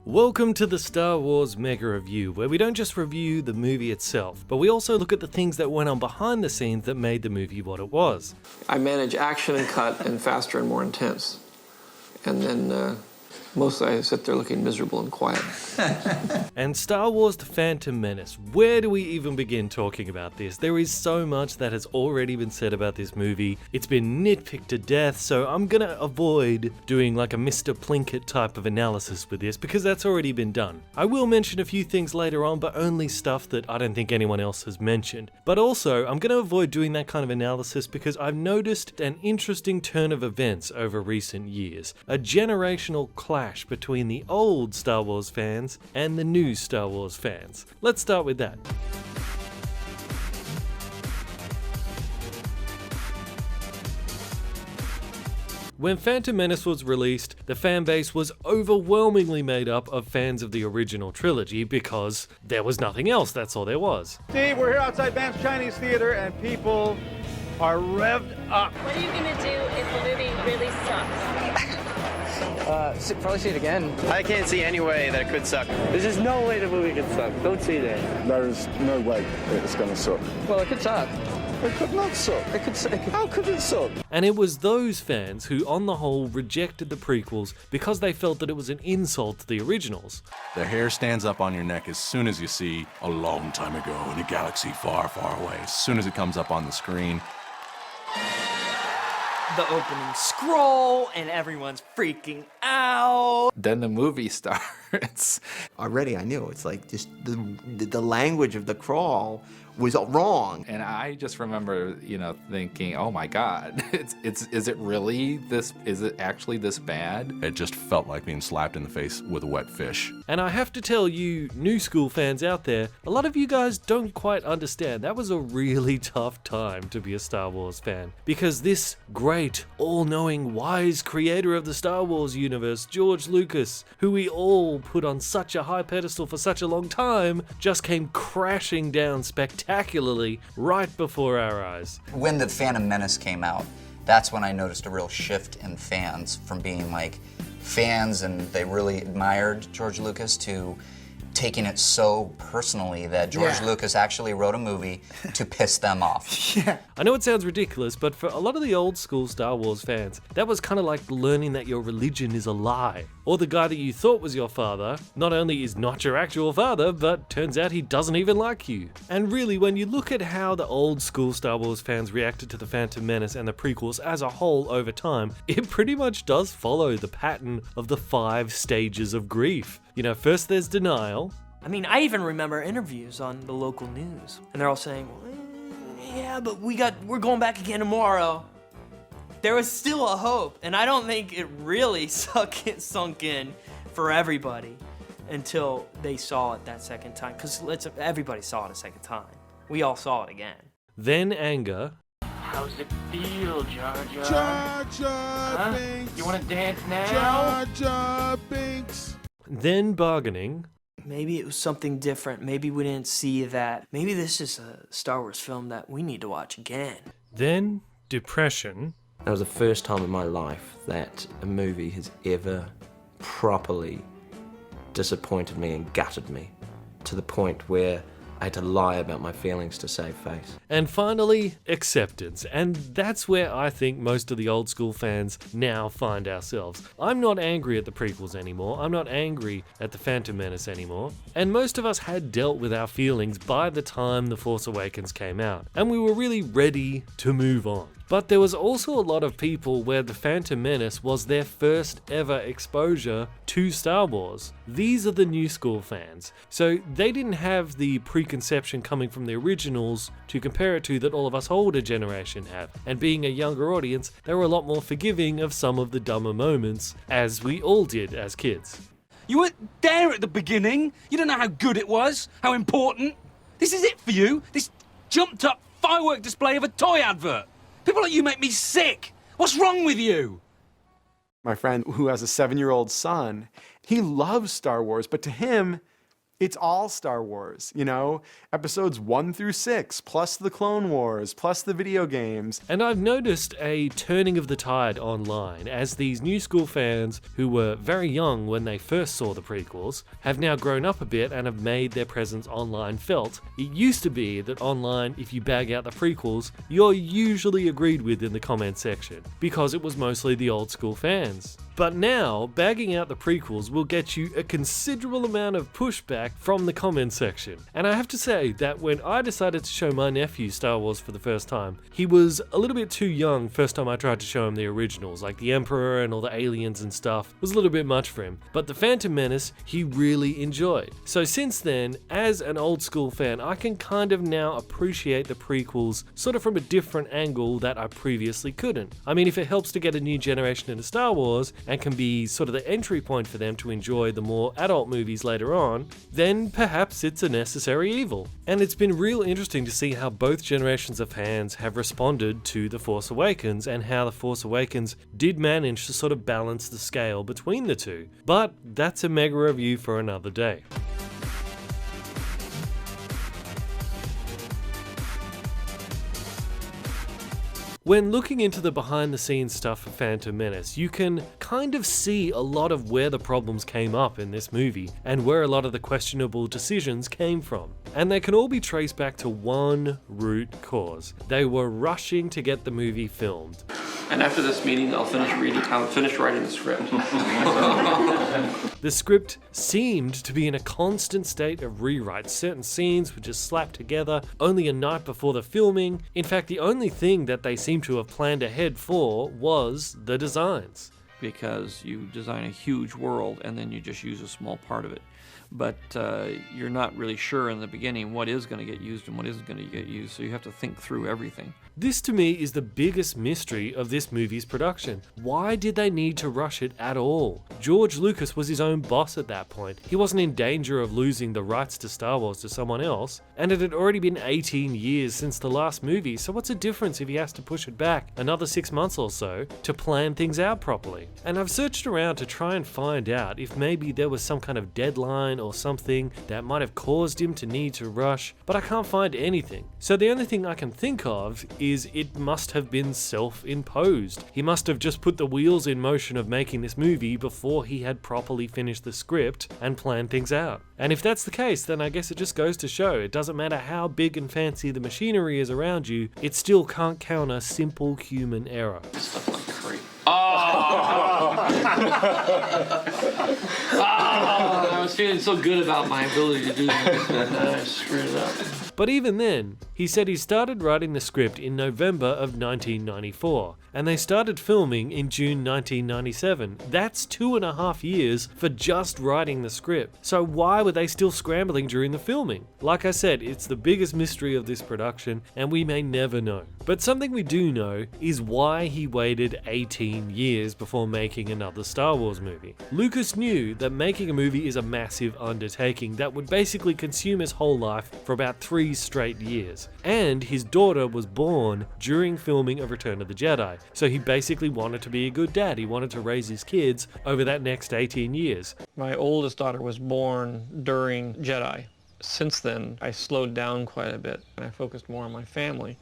Welcome to the Star Wars Mega Review, where we don't just review the movie itself, but we also look at the things that went on behind the scenes that made the movie what it was. I manage action and cut and faster and more intense. And then mostly I sit there looking miserable and quiet. And Star Wars The Phantom Menace, where do we even begin talking about this? There is so much that has already been said about this movie. It's been nitpicked to death, so I'm gonna avoid doing like a Mr. Plinkett type of analysis with this because that's already been done. I will mention a few things later on, but only stuff that I don't think anyone else has mentioned. But also, I'm gonna avoid doing that kind of analysis because I've noticed an interesting turn of events over recent years. A generational clash between the old Star Wars fans and the new Star Wars fans. Let's start with that. When Phantom Menace was released, the fanbase was overwhelmingly made up of fans of the original trilogy because there was nothing else, that's all there was. Steve, we're here outside Banff's Chinese Theater and people are revved up. What are you gonna do if the movie really sucks? Probably see it again. I can't see any way that it could suck. There's just no way the movie could suck. Don't see that. There is no way it's going to suck. Well, it could suck. It could not suck. It could suck. How could it suck? And it was those fans who, on the whole, rejected the prequels because they felt that it was an insult to the originals. The hair stands up on your neck as soon as you see a long time ago in a galaxy far, far away. As soon as it comes up on the screen. The opening scroll and everyone's freaking out. Then the movie starts. Already I knew, it's like just the language of the crawl was wrong. And I just remember, thinking, oh my God, is it really this, is it actually this bad? It just felt like being slapped in the face with a wet fish. And I have to tell you, new school fans out there, a lot of you guys don't quite understand. That was a really tough time to be a Star Wars fan. Because this great, all-knowing, wise creator of the Star Wars universe, George Lucas, who we all put on such a high pedestal for such a long time, just came crashing down spectacularly right before our eyes. When the Phantom Menace came out, that's when I noticed a real shift in fans from being like fans and they really admired George Lucas to taking it so personally that George Lucas actually wrote a movie to piss them off. I know it sounds ridiculous, but for a lot of the old school Star Wars fans, that was kind of like learning that your religion is a lie. Or the guy that you thought was your father, not only is not your actual father, but turns out he doesn't even like you. And really, when you look at how the old school Star Wars fans reacted to the Phantom Menace and the prequels as a whole over time, it pretty much does follow the pattern of the 5 stages of grief. First there's denial. I mean, I even remember interviews on the local news, and they're all saying, yeah, but we're going back again tomorrow. There was still a hope, and I don't think it really sunk in for everybody until they saw it that second time, because everybody saw it a second time. We all saw it again. Then anger. How's it feel, Jar Jar? Jar Jar Binks. You want to dance now? Jar Jar Binks. Then bargaining. Maybe it was something different. Maybe we didn't see that. Maybe this is a Star Wars film that we need to watch again. Then depression. That was the first time in my life that a movie has ever properly disappointed me and gutted me to the point where I had to lie about my feelings to save face. And finally, acceptance. And that's where I think most of the old school fans now find ourselves. I'm not angry at the prequels anymore. I'm not angry at the Phantom Menace anymore. And most of us had dealt with our feelings by the time The Force Awakens came out. And we were really ready to move on. But there was also a lot of people where The Phantom Menace was their first ever exposure to Star Wars. These are the new school fans. So they didn't have the preconception coming from the originals to compare it to that all of us older generation have. And being a younger audience, they were a lot more forgiving of some of the dumber moments, as we all did as kids. You weren't there at the beginning. You don't know how good it was, how important. This is it for you, this jumped up firework display of a toy advert. People like you make me sick. What's wrong with you? My friend who has a 7-year-old son, he loves Star Wars, but to him, It's all Star Wars, you know? Episodes 1 through 6, plus the Clone Wars, plus the video games. And I've noticed a turning of the tide online as these new school fans who were very young when they first saw the prequels have now grown up a bit and have made their presence online felt. It used to be that online, if you bag out the prequels, you're usually agreed with in the comment section, because it was mostly the old school fans. But now, bagging out the prequels will get you a considerable amount of pushback from the comment section. And I have to say that when I decided to show my nephew Star Wars for the first time, he was a little bit too young first time I tried to show him the originals, like the Emperor and all the aliens and stuff. It was a little bit much for him. But the Phantom Menace, he really enjoyed. So since then, as an old school fan, I can kind of now appreciate the prequels sort of from a different angle that I previously couldn't. I mean, if it helps to get a new generation into Star Wars, and can be sort of the entry point for them to enjoy the more adult movies later on, then perhaps it's a necessary evil. And it's been real interesting to see how both generations of fans have responded to The Force Awakens and how The Force Awakens did manage to sort of balance the scale between the two. But that's a mega review for another day. When looking into the behind the scenes stuff for Phantom Menace, you can kind of see a lot of where the problems came up in this movie and where a lot of the questionable decisions came from. And they can all be traced back to one root cause. They were rushing to get the movie filmed. And after this meeting, I'll finish writing the script. The script seemed to be in a constant state of rewrite. Certain scenes were just slapped together only a night before the filming. In fact, the only thing that they seemed to have planned ahead for was the designs. Because you design a huge world and then you just use a small part of it. But you're not really sure in the beginning what is going to get used and what isn't going to get used, so you have to think through everything. This to me is the biggest mystery of this movie's production. Why did they need to rush it at all? George Lucas was his own boss at that point. He wasn't in danger of losing the rights to Star Wars to someone else, and it had already been 18 years since the last movie, so what's the difference if he has to push it back another 6 months or so to plan things out properly? And I've searched around to try and find out if maybe there was some kind of deadline or something that might have caused him to need to rush, but I can't find anything. So the only thing I can think of is it must have been self-imposed. He must have just put the wheels in motion of making this movie before he had properly finished the script and planned things out. And if that's the case, then I guess it just goes to show it doesn't matter how big and fancy the machinery is around you, it still can't counter simple human error. Stuff like creep. I was feeling so good about my ability to do that, and I screwed it up. But even then, he said he started writing the script in November of 1994, and they started filming in June 1997. That's 2.5 years for just writing the script. So why were they still scrambling during the filming? Like I said, it's the biggest mystery of this production, and we may never know. But something we do know is why he waited 18 years before making another Star Wars movie. Lucas knew that making a movie is a massive undertaking that would basically consume his whole life for about 3 straight years. And his daughter was born during filming of Return of the Jedi, so he basically wanted to be a good dad. He wanted to raise his kids over that next 18 years. My oldest daughter was born during Jedi. Since then, I slowed down quite a bit, and I focused more on my family.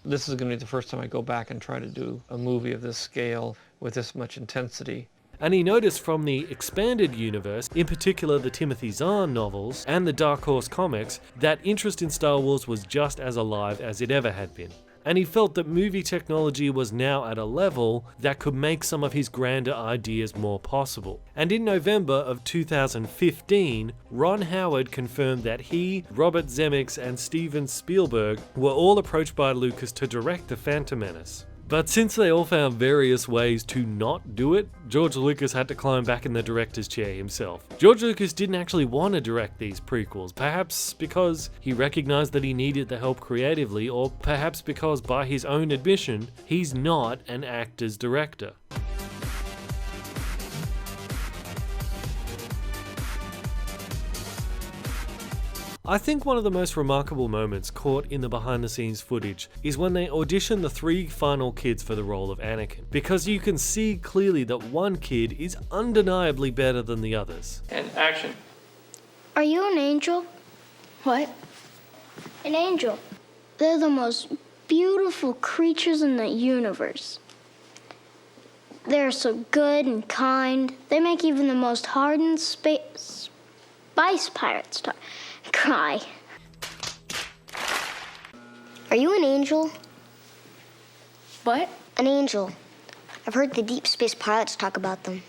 This is going to be the first time I go back and try to do a movie of this scale with this much intensity. And he noticed from the expanded universe, in particular the Timothy Zahn novels and the Dark Horse comics, that interest in Star Wars was just as alive as it ever had been. And he felt that movie technology was now at a level that could make some of his grander ideas more possible. And in November of 2015, Ron Howard confirmed that he, Robert Zemeckis, and Steven Spielberg were all approached by Lucas to direct The Phantom Menace. But since they all found various ways to not do it, George Lucas had to climb back in the director's chair himself. George Lucas didn't actually want to direct these prequels, perhaps because he recognized that he needed the help creatively, or perhaps because, by his own admission, he's not an actor's director. I think one of the most remarkable moments caught in the behind-the-scenes footage is when they audition the 3 final kids for the role of Anakin, because you can see clearly that one kid is undeniably better than the others. And action. Are you an angel? What? An angel. They're the most beautiful creatures in the universe. They're so good and kind. They make even the most hardened spice pirates cry. Are you an angel? What? An angel. I've heard the deep space pilots talk about them.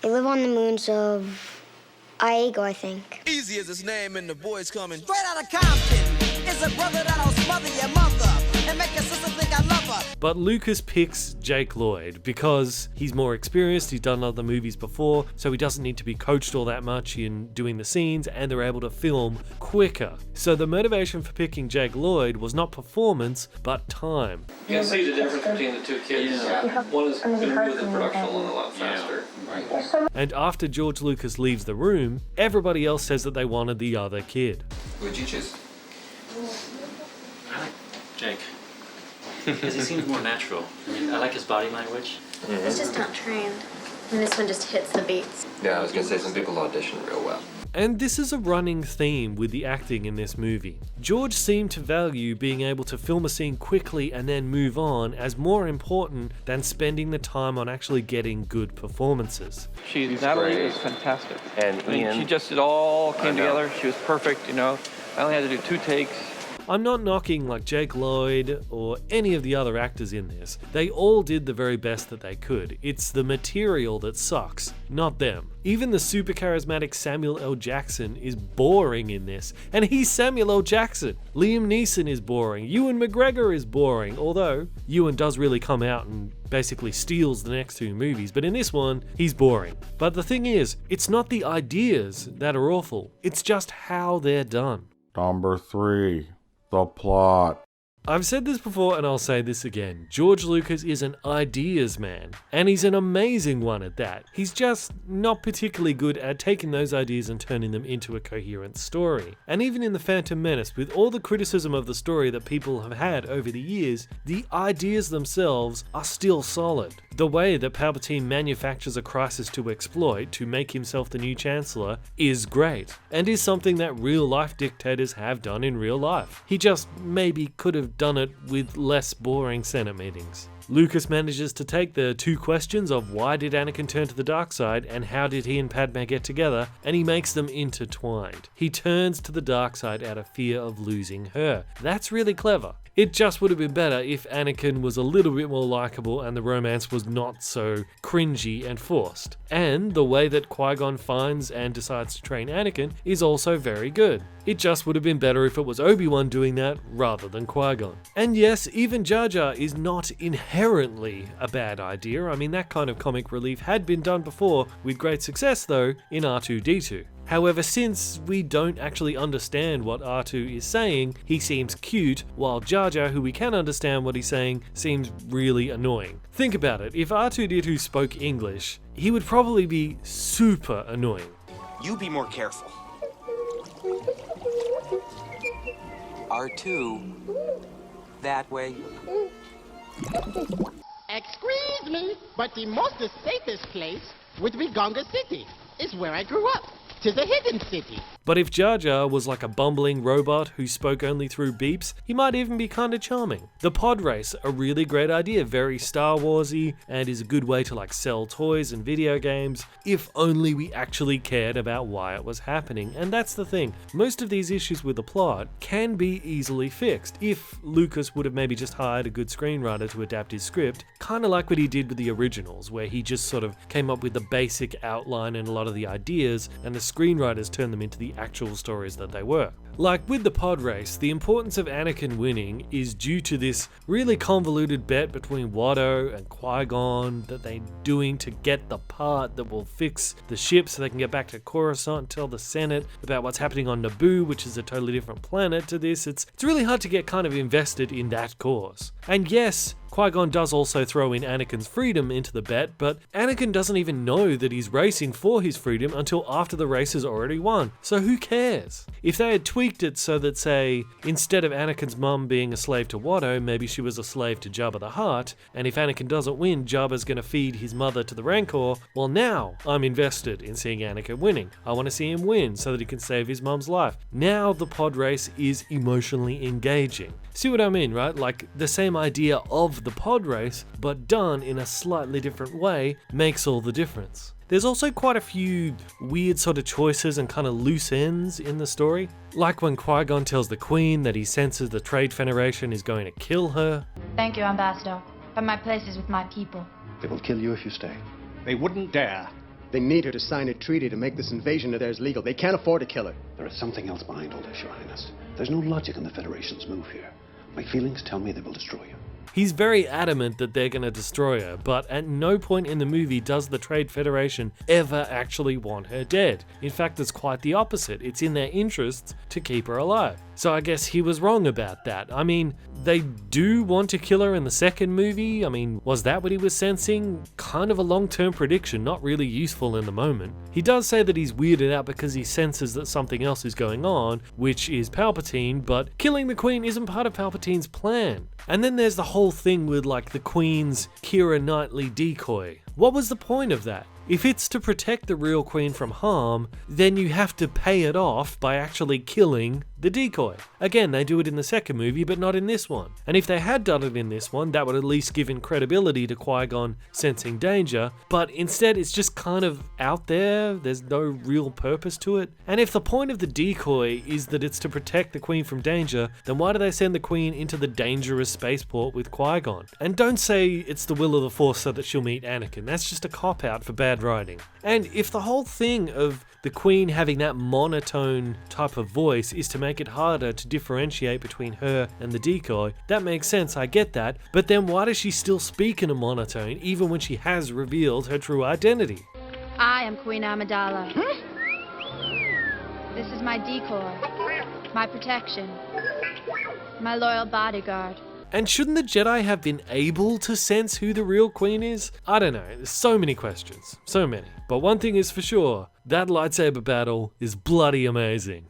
They live on the moons of Iago, I think. Easy is his name and the boys coming straight out of Compton. It's a brother that'll smother your mother and make your sister think I love her. But Lucas picks Jake Lloyd because he's more experienced, he's done other movies before, so he doesn't need to be coached all that much in doing the scenes, and they're able to film quicker. So the motivation for picking Jake Lloyd was not performance, but time. You can see the difference between the two kids. Yeah. One is going to do the production a lot faster. And after George Lucas leaves the room, everybody else says that they wanted the other kid. Who'd you choose? I like Jake. Because he seems more natural. I mean, I like his body language. It's just not trained. And this one just hits the beats. Yeah, I was gonna say some people audition real well. And this is a running theme with the acting in this movie. George seemed to value being able to film a scene quickly and then move on as more important than spending the time on actually getting good performances. Natalie is fantastic. And Ian. She just, it all came together. She was perfect, you know. I only had to do 2 takes. I'm not knocking like Jake Lloyd or any of the other actors in this. They all did the very best that they could. It's the material that sucks, not them. Even the super charismatic Samuel L. Jackson is boring in this, and he's Samuel L. Jackson. Liam Neeson is boring. Ewan McGregor is boring, although Ewan does really come out and basically steals the next 2 movies, but in this one, he's boring. But the thing is, it's not the ideas that are awful, it's just how they're done. Number 3. The plot. I've said this before and I'll say this again. George Lucas is an ideas man, and he's an amazing one at that. He's just not particularly good at taking those ideas and turning them into a coherent story. And even in The Phantom Menace, with all the criticism of the story that people have had over the years, the ideas themselves are still solid. The way that Palpatine manufactures a crisis to exploit to make himself the new Chancellor is great, and is something that real-life dictators have done in real life. He just maybe could have done it with less boring Senate meetings. Lucas manages to take the 2 questions of why did Anakin turn to the dark side and how did he and Padme get together, and he makes them intertwined. He turns to the dark side out of fear of losing her. That's really clever. It just would have been better if Anakin was a little bit more likable and the romance was not so cringy and forced. And the way that Qui-Gon finds and decides to train Anakin is also very good. It just would have been better if it was Obi-Wan doing that rather than Qui-Gon. And yes, even Jar Jar is not inherently a bad idea. I mean, that kind of comic relief had been done before with great success though in R2-D2. However, since we don't actually understand what R2 is saying, he seems cute, while Jar Jar, who we can understand what he's saying, seems really annoying. Think about it, if R2-D2 spoke English, he would probably be super annoying. You be more careful. R2, that way. Excuse me, but the most safest place would be Gonga City. It's where I grew up. 'Tis a hidden city. But if Jar Jar was like a bumbling robot who spoke only through beeps, he might even be kinda charming. The pod race, a really great idea, very Star Warsy, and is a good way to like sell toys and video games, if only we actually cared about why it was happening. And that's the thing, most of these issues with the plot can be easily fixed if Lucas would have maybe just hired a good screenwriter to adapt his script, kinda like what he did with the originals, where he just sort of came up with the basic outline and a lot of the ideas, and the screenwriters turned them into the actual stories that they were. Like with the pod race, the importance of Anakin winning is due to this really convoluted bet between Watto and Qui-Gon that they're doing to get the part that will fix the ship so they can get back to Coruscant and tell the Senate about what's happening on Naboo, which is a totally different planet to this. It's really hard to get kind of invested in that cause. And yes, Qui-Gon does also throw in Anakin's freedom into the bet, but Anakin doesn't even know that he's racing for his freedom until after the race is already won, so who cares? If they had tweaked it so that, say, instead of Anakin's mum being a slave to Watto, maybe she was a slave to Jabba the Hutt, and if Anakin doesn't win, Jabba's gonna feed his mother to the Rancor, well now I'm invested in seeing Anakin winning. I want to see him win so that he can save his mum's life. Now the pod race is emotionally engaging. See what I mean, right? Like the same idea of the pod race, but done in a slightly different way, makes all the difference. There's also quite a few weird sort of choices and kind of loose ends in the story. Like when Qui-Gon tells the Queen that he senses the Trade Federation is going to kill her. Thank you, Ambassador, but my place is with my people. They will kill you if you stay. They wouldn't dare. They need her to sign a treaty to make this invasion of theirs legal. They can't afford to kill her. There is something else behind all this, Your Highness. There's no logic in the Federation's move here. My feelings tell me they will destroy you. He's very adamant that they're going to destroy her, but at no point in the movie does the Trade Federation ever actually want her dead. In fact, it's quite the opposite. It's in their interests to keep her alive. So I guess he was wrong about that. I mean, they do want to kill her in the second movie. I mean, was that what he was sensing? Kind of a long-term prediction, not really useful in the moment. He does say that he's weirded out because he senses that something else is going on, which is Palpatine, but killing the Queen isn't part of Palpatine's plan. And then there's the whole thing with like the Queen's Keira Knightley decoy. What was the point of that? If it's to protect the real Queen from harm, then you have to pay it off by actually killing the decoy. Again, they do it in the second movie, but not in this one. And if they had done it in this one, that would at least give credibility to Qui-Gon sensing danger, but instead it's just kind of out there, there's no real purpose to it. And if the point of the decoy is that it's to protect the Queen from danger, then why do they send the Queen into the dangerous spaceport with Qui-Gon? And don't say it's the will of the Force so that she'll meet Anakin, that's just a cop-out for bad writing. And if the whole thing of the Queen having that monotone type of voice is to make it harder to differentiate between her and the decoy, that makes sense, I get that, but then why does she still speak in a monotone even when she has revealed her true identity? I am Queen Amidala. This is my decoy, my protection, my loyal bodyguard. And shouldn't the Jedi have been able to sense who the real Queen is? I don't know, there's so many questions, so many. But one thing is for sure, that lightsaber battle is bloody amazing.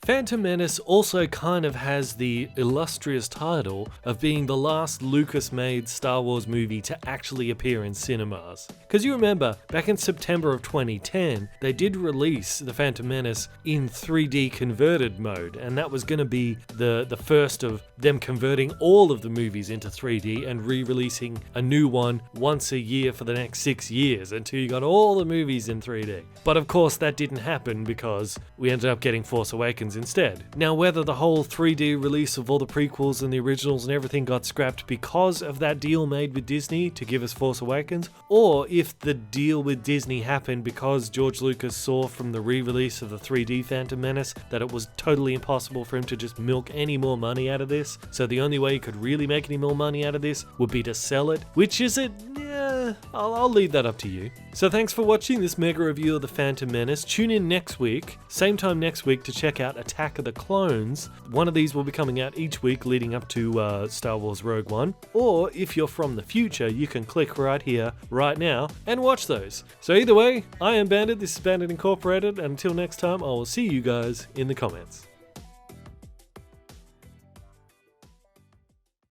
Phantom Menace also kind of has the illustrious title of being the last Lucas-made Star Wars movie to actually appear in cinemas. Because you remember, back in September of 2010, they did release The Phantom Menace in 3D converted mode, and that was going to be the first of them converting all of the movies into 3D and re-releasing a new one once a year for the next 6 years until you got all the movies in 3D. But of course that didn't happen because we ended up getting Force Awakens instead. Now whether the whole 3D release of all the prequels and the originals and everything got scrapped because of that deal made with Disney to give us Force Awakens, or if the deal with Disney happened because George Lucas saw from the re-release of the 3D Phantom Menace that it was totally impossible for him to just milk any more money out of this, so the only way he could really make any more money out of this would be to sell it. Which is it? Yeah, I'll leave that up to you. So thanks for watching this mega review of The Phantom Menace. Tune in next week, same time next week, to check out Attack of the Clones. One of these will be coming out each week leading up to Star Wars Rogue One. Or if you're from the future, you can click right here, right now, and watch those. So either way, I am Bandit, this is Bandit Incorporated, and until next time, I will see you guys in the comments.